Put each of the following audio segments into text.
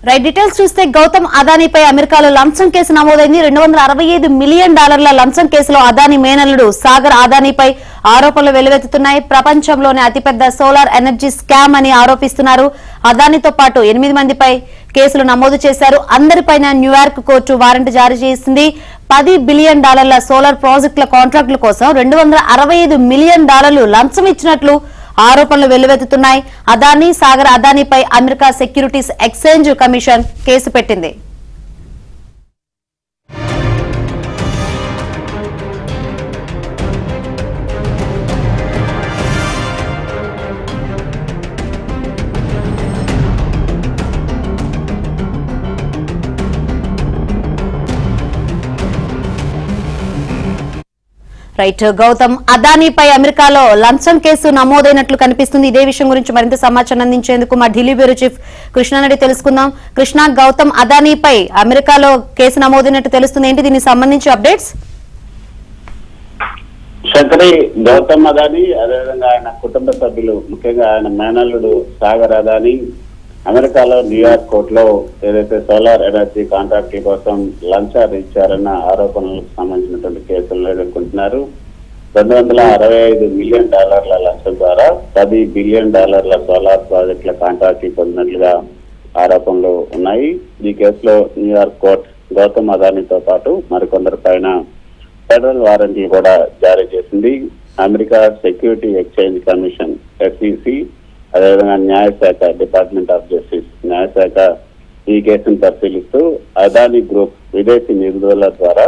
Right details చూస్తే గౌతమ్ అదానీపై అమెరికాలో లంచం కేసు నమోదైంది. $265 మిలియన్ లంచం కేసులో అదానీ మేనల్లుడు సాగర్ అదానీపై ఆరోపణలు వెల్లువెత్తుతున్నాయి. ప్రపంచంలోనే అతిపెద్ద సోలార్ ఎనర్జీ స్కామ్ అని ఆరోపిస్తున్నారు. అదానీతో పాటు 8 మందిపై కేసులు నమోదు చేశారు. అందరిపైన న్యూయార్క్ కోర్టు వారెంట్ జారీ చేసింది. $10 బిలియన్ సోలార్ ప్రాజెక్టుల కాంట్రాక్టుల కోసం $265 మిలియన్ లంచం ఇచ్చినట్లు ఆరోపణలు వెల్లువెత్తుతున్నాయి. అదానీ సాగర్ అదానీపై America securities exchange commission case పెట్టింది. రైట్ గౌతమ్ అదానీపై అమెరికాలో లంచం కేసు నమోదైనట్లు కనిపిస్తుంది. ఇదే విషయం గురించి మరింత సమాచారం అందించేందుకు మా ఢిల్లీ బ్యూరో చీఫ్ కృష్ణారెడ్డి తెలుసుకుందాం. కృష్ణ, గౌతమ్ అదానీపై అమెరికాలో కేసు నమోదైనట్టు తెలుస్తుంది. ఏంటి దీనికి సంబంధించి అప్డేట్స్? శంకరి, గౌతమ్ అదానీ అదేవిధంగా ఆయన కుటుంబ సభ్యులు, ముఖ్యంగా ఆయన మేనల్లుడు సాగర్ అదానీ అమెరికాలో న్యూయార్క్ కోర్టులో ఏదైతే సోలార్ ఎనర్జీ కాంట్రాక్ట్ల కోసం లంచాలు ఇచ్చారన్న ఆరోపణలకు సంబంధించినటువంటి కేసులను ఎదుర్కొంటున్నారు. $265 మిలియన్ లంచం ద్వారా $10 బిలియన్ సోలార్ ప్రాజెక్టుల కాంట్రాక్ట్లు పొందినట్లుగా ఆరోపణలు ఉన్నాయి. ఈ కేసులో న్యూయార్క్ కోర్టు గౌతమ్ అదానీతో పాటు మరికొందరి పైన ఫెడరల్ వారెంట్లు కూడా జారీ చేసింది. America security exchange commission SEC, అదేవిధంగా న్యాయశాఖ డిపార్ట్మెంట్ ఆఫ్ జస్టిస్ న్యాయశాఖ ఈ కేసును పరిశీలిస్తూ అదానీ గ్రూప్ విదేశీ నిధుల ద్వారా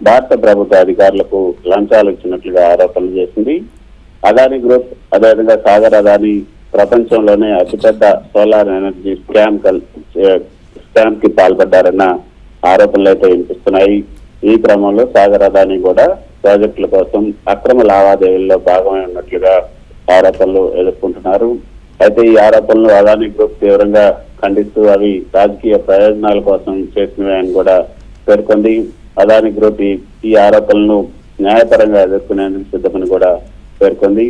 భారత ప్రభుత్వ అధికారులకు లంచాలు ఇచ్చినట్లుగా ఆరోపణలు చేసింది. అదానీ గ్రూప్ అదేవిధంగా సాగర్ అదానీ ప్రపంచంలోనే అతిపెద్ద సోలార్ ఎనర్జీ స్కామ్ కి పాల్పడ్డారన్న ఆరోపణలు అయితే వినిపిస్తున్నాయి. ఈ క్రమంలో సాగర్ అదానీ కూడా ప్రాజెక్టుల కోసం అక్రమ లావాదేవీల్లో భాగమై ఉన్నట్లుగా ఆరోపణలు ఎదుర్కొంటున్నారు. అయితే ఈ ఆరోపణలు అదానీ గ్రూప్ తీవ్రంగా ఖండిస్తూ అవి రాజకీయ ప్రయోజనాల కోసం చేసినవి అని కూడా పేర్కొంది. అదానీ గ్రూప్ ఈ ఆరోపణలను న్యాయపరంగా ఎదుర్కొనేందుకు సిద్ధమని కూడా పేర్కొంది.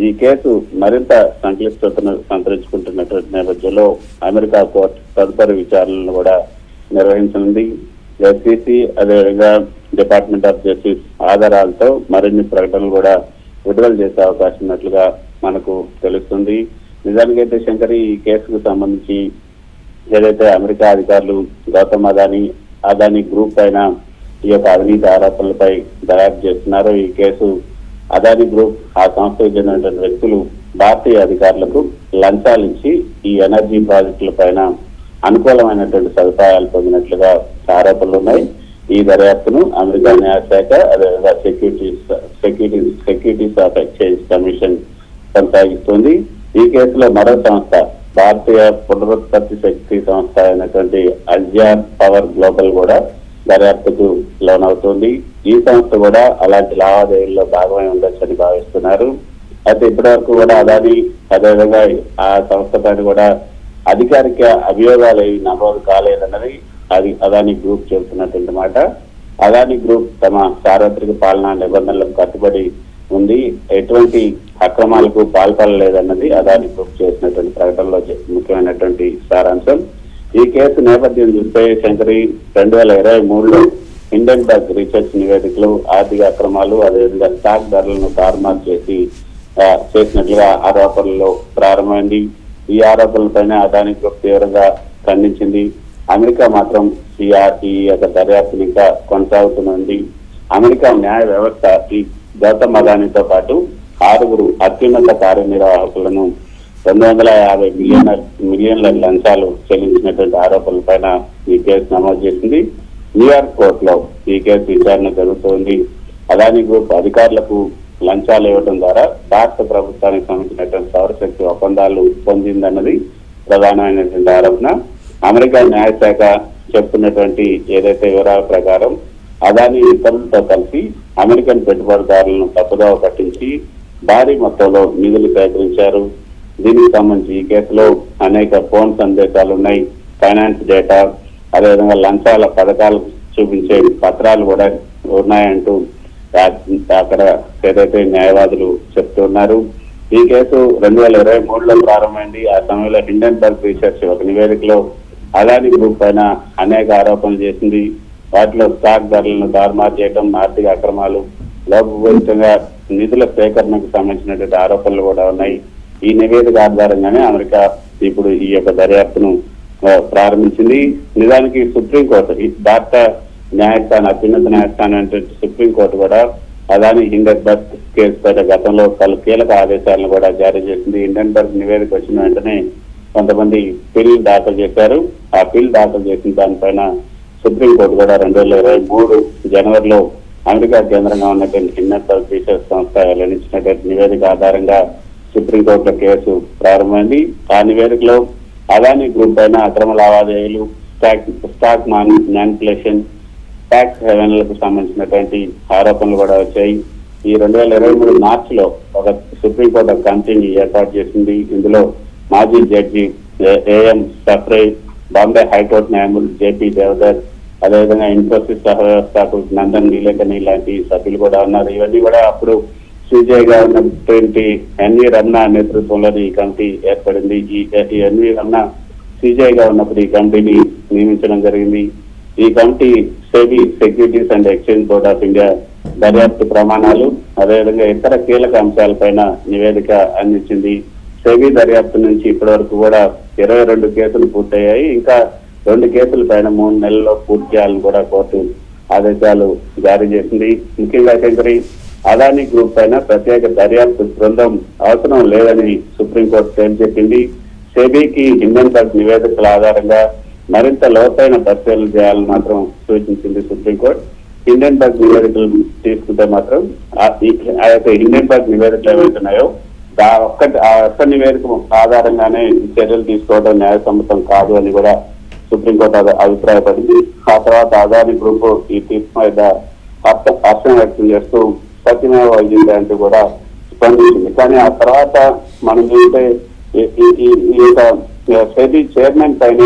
ఈ కేసు మరింత సంక్లిష్టతను సంతరించుకుంటున్నటువంటి నేపథ్యంలో అమెరికా కోర్టు తదుపరి విచారణను కూడా నిర్వహించనుంది. SEC అదేవిధంగా డిపార్ట్మెంట్ ఆఫ్ జస్టిస్ ఆధారాలతో మరిన్ని ప్రకటనలు కూడా విడుదల చేసే అవకాశం ఉన్నట్లుగా మనకు తెలుస్తుంది. నిజానికైతే శంకరి, ఈ కేసుకు సంబంధించి ఏదైతే అమెరికా అధికారులు గౌతమ్ అదానీ గ్రూప్ పైన ఈ యొక్క అవినీతి ఆరోపణలపై దర్యాప్తు చేస్తున్నారో, ఈ కేసు అదానీ గ్రూప్ ఆ సంస్థకు చెందినటువంటి వ్యక్తులు భారతీయ అధికారులకు లంచాలు ఇచ్చి ఈ ఎనర్జీ ప్రాజెక్టుల పైన అనుకూలమైనటువంటి సదుపాయాలు పొందినట్లుగా ఆరోపణలు ఉన్నాయి. ఈ దర్యాప్తును అమెరికా న్యాయశాఖ అదేవిధంగా సెక్యూరిటీస్ ఆఫ్ ఎక్స్చేంజ్ కమిషన్ కొనసాగిస్తుంది. ఈ కేసులో మరో సంస్థ, భారతీయ పునరుత్పత్తి శక్తి సంస్థ అయినటువంటి అల్జార్ పవర్ గ్లోబల్ కూడా దర్యాప్తుకు లోనవుతుంది. ఈ సంస్థ కూడా అలాంటి లావాదేవీల్లో భాగమై ఉండొచ్చని భావిస్తున్నారు. అయితే ఇప్పటి వరకు కూడా అదానీ అదేవిధంగా ఆ సంస్థ పైన కూడా అధికారిక అభియోగాలు ఏవి నమోదు కాలేదన్నది అదానీ గ్రూప్ చెబుతున్నటువంటి మాట. అదానీ గ్రూప్ తమ సార్వత్రిక పాలనా నిబంధనలకు కట్టుబడి ఉంది, ఎటువంటి అక్రమాలకు పాల్పడలేదన్నది అదానీ గ్రూప్ చేసినటువంటి ప్రకటనలో ముఖ్యమైనటువంటి సారాంశం. ఈ కేసు నేపథ్యం చూస్తే శంకరి, 2023లో హిండెన్బర్గ్ రీసెర్చ్ నివేదికలు ఆర్థిక అక్రమాలు అదేవిధంగా స్టాక్ ధరలను తారుమారు చేసినట్లుగా ఆరోపణలు ప్రారంభమైంది. ఈ ఆరోపణలపైన అదానీ గ్రూప్ తీవ్రంగా ఖండించింది. అమెరికా మాత్రం ఈ యొక్క దర్యాప్తును ఇంకా కొనసాగుతుంది. అమెరికా న్యాయ వ్యవస్థ ఈ గౌతమ్ అదానీతో పాటు 6 అత్యున్నత కార్యనిర్వాహకులను $250 మిలియన్ల లంచాలు చెల్లించినటువంటి ఆరోపణలపైన ఈ కేసు నమోదు చేసింది. న్యూయార్క్ కోర్టులో ఈ కేసు విచారణ జరుగుతోంది. అదానీ గ్రూప్ అధికారులకు లంచాలు ఇవ్వడం ద్వారా భారత ప్రభుత్వానికి సంబంధించినటువంటి సౌరశక్తి ఒప్పందాలు పొందిందన్నది ప్రధానమైనటువంటి ఆరోపణ. అమెరికా న్యాయశాఖ చెప్తున్నటువంటి ఏదైతే వివరాల ప్రకారం అదానీ ఇతరులతో కలిసి అమెరికన్ పెట్టుబడిదారులను తప్పుదోవ పట్టించి భారీ మొత్తంలో నిధులు సేకరించారు. దీనికి సంబంధించి ఈ కేసులో అనేక ఫోన్ సందేశాలు ఉన్నాయి, ఫైనాన్స్ డేటా అదేవిధంగా లంచాల పథకాలు చూపించే పత్రాలు కూడా ఉన్నాయంటూ అక్కడ ఏదైతే న్యాయవాదులు చెప్తున్నారు. ఈ కేసు 2023లో ప్రారంభమైంది. ఆ సమయంలో హిండెన్బర్గ్ రీసెర్చ్ ఒక నివేదికలో అదాని గ్రూప్ పైన అనేక ఆరోపణలు చేసింది. వాటిలో స్టాక్ ధరలను తారుమారు చేయడం, ఆర్థిక అక్రమాలు, లోపభూయితంగా నిధుల సేకరణకు సంబంధించినటువంటి ఆరోపణలు కూడా ఉన్నాయి. ఈ నివేదిక ఆధారంగానే అమెరికా ఇప్పుడు ఈ యొక్క దర్యాప్తును ప్రారంభించింది. నిజానికి సుప్రీంకోర్టు, ఈ భారత న్యాయస్థానం, అత్యున్నత న్యాయస్థానం అంటే సుప్రీంకోర్టు కూడా అదాని హిండెన్బర్గ్ కేసు పైన గతంలో పలు కీలక ఆదేశాలను కూడా జారీ చేసింది. హిండెన్బర్గ్ నివేదిక వచ్చిన వెంటనే కొంతమంది పిల్ దాఖలు చేశారు. ఆ పిల్ దాఖలు చేసిన దానిపైన సుప్రీంకోర్టు కూడా 2023 జనవరిలో అమెరికా కేంద్రంగా ఉన్నటువంటి హిండెన్బర్గ్ రీసెర్చ్ సంస్థ వెల్లడించినటువంటి నివేదిక ఆధారంగా సుప్రీంకోర్టులో కేసు ప్రారంభమైంది. ఆ నివేదికలో అదాని గ్రూప్ పైన అక్రమ లావాదేవీలు, స్టాక్ మ్యానిపులేషన్, ట్యాక్స్ హెవెన్లకు సంబంధించినటువంటి ఆరోపణలు కూడా వచ్చాయి. ఈ 2023 మార్చిలో ఒక సుప్రీంకోర్టు కమిటీని ఏర్పాటు చేసింది. ఇందులో మాజీ జడ్జి ఏఎం సఫ్రే, బాంబే హైకోర్టు న్యాయమూర్తి జేపీ దేవదర్, అదేవిధంగా ఇన్ఫోసిస్ సహ వ్యవస్థాపకుడు నందన్ నీలేకని లాంటి సభ్యులు కూడా ఉన్నారు. ఇవన్నీ కూడా అప్పుడు సిజేగా ఉన్నటువంటి ఎన్వి రమణ నేతృత్వంలోని ఈ కమిటీ ఏర్పడింది. ఈ ఎన్వి రమణ సిజేగా ఉన్నప్పుడు ఈ కమిటీని నియమించడం జరిగింది. ఈ committee SEBI, securities and exchange board of India దర్యాప్తు ప్రమాణాలు, అదేవిధంగా ఇతర కీలక అంశాలపైన నివేదిక అందించింది. సెబీ దర్యాప్తు నుంచి ఇప్పటి వరకు కూడా 22 కేసులు పూర్తయ్యాయి. ఇంకా 2 కేసుల పైన 3 నెలల్లో పూర్తి చేయాలని కూడా కోర్టు ఆదేశాలు జారీ చేసింది. ముఖ్యంగా శంకరి, అదాని గ్రూప్ పైన ప్రత్యేక దర్యాప్తు బృందం అవసరం లేదని సుప్రీంకోర్టు తేల్చెప్పింది. సెబీకి హిండెన్బర్గ్ నివేదికల ఆధారంగా మరింత లోతైన పరిశీలన చేయాలని మాత్రం సూచించింది సుప్రీంకోర్టు. హిండెన్బర్గ్ నివేదికలు తీసుకుంటే మాత్రం ఆ యొక్క హిండెన్బర్గ్ నివేదికలు ఏవైతున్నాయో ఆ ఒక్క నివేదిక ఆధారంగానే చర్యలు తీసుకోవడం న్యాయసమ్మతం కాదు అని కూడా సుప్రీంకోర్టు అభిప్రాయపడింది. ఆ తర్వాత అదాని గ్రూప్ ఈ తీర్పు మీద హర్షం వ్యక్తం చేస్తూ సత్యమేవ వైద్యుడు అంటూ కూడా స్పందించింది. కానీ ఆ తర్వాత మనం చూస్తే ఈ యొక్క సెబీ చైర్మన్ పైన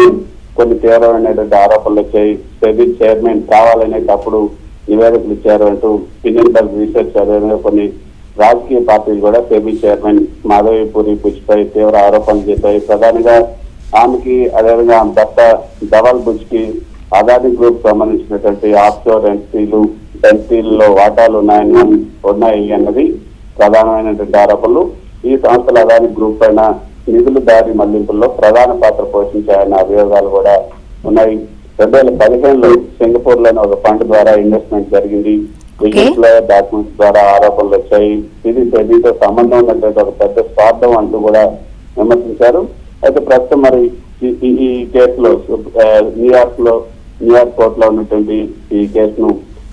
కొన్ని తీవ్రమైనటువంటి ఆరోపణలు వచ్చాయి. సెబీ చైర్మన్ కావాలనే తప్పుడు నివేదికలు ఇచ్చారు అంటూ హిండెన్బర్గ్ రీసెర్చ్, అదేవిధంగా కొన్ని రాజకీయ పార్టీలు కూడా సెబీ చైర్మన్ మాధవీపురి బుచ్పై తీవ్ర ఆరోపణలు చేశాయి. ప్రధానంగా ఆమెకి, అదేవిధంగా ఆమె భర్త ధవల్ బుచ్ కి అదాని గ్రూప్ సంబంధించినటువంటి ఆఫ్షోర్ ఎంట్రీలలో వాటాలు ఉన్నాయి అన్నది ప్రధానమైనటువంటి ఆరోపణలు. ఈ సంస్థలు అదాని గ్రూప్ పైన నిధుల దారి మళ్లింపుల్లో ప్రధాన పాత్ర పోషించాయన్న అభియోగాలు కూడా ఉన్నాయి. 2015లో సింగపూర్ లోని ఒక ఫండ్ ద్వారా ఇన్వెస్ట్మెంట్ జరిగింది. డాక్యుమెంట్స్ ద్వారా ఆరోపణలు వచ్చాయి. ఇది సెబీతో సంబంధం ఉన్నటువంటి ఒక పెద్ద స్వార్థం అంటూ కూడా విమర్శించారు. అయితే ప్రస్తుతం మరి ఈ కేసులో న్యూయార్క్ కోర్టులో ఉన్నటువంటి ఈ కేసును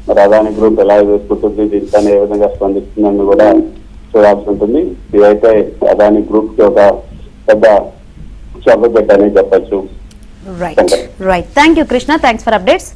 మరి అదాని గ్రూప్ ఎలా వేసుకుంటుంది, దీనిపైన ఏ విధంగా స్పందిస్తుందని కూడా చూడాల్సి ఉంటుంది. ఇదైతే అదాని గ్రూప్ కి ఒక పెద్ద చెబ్బ పెట్టని చెప్పచ్చు. Right. Thank you Krishna, thanks for updates.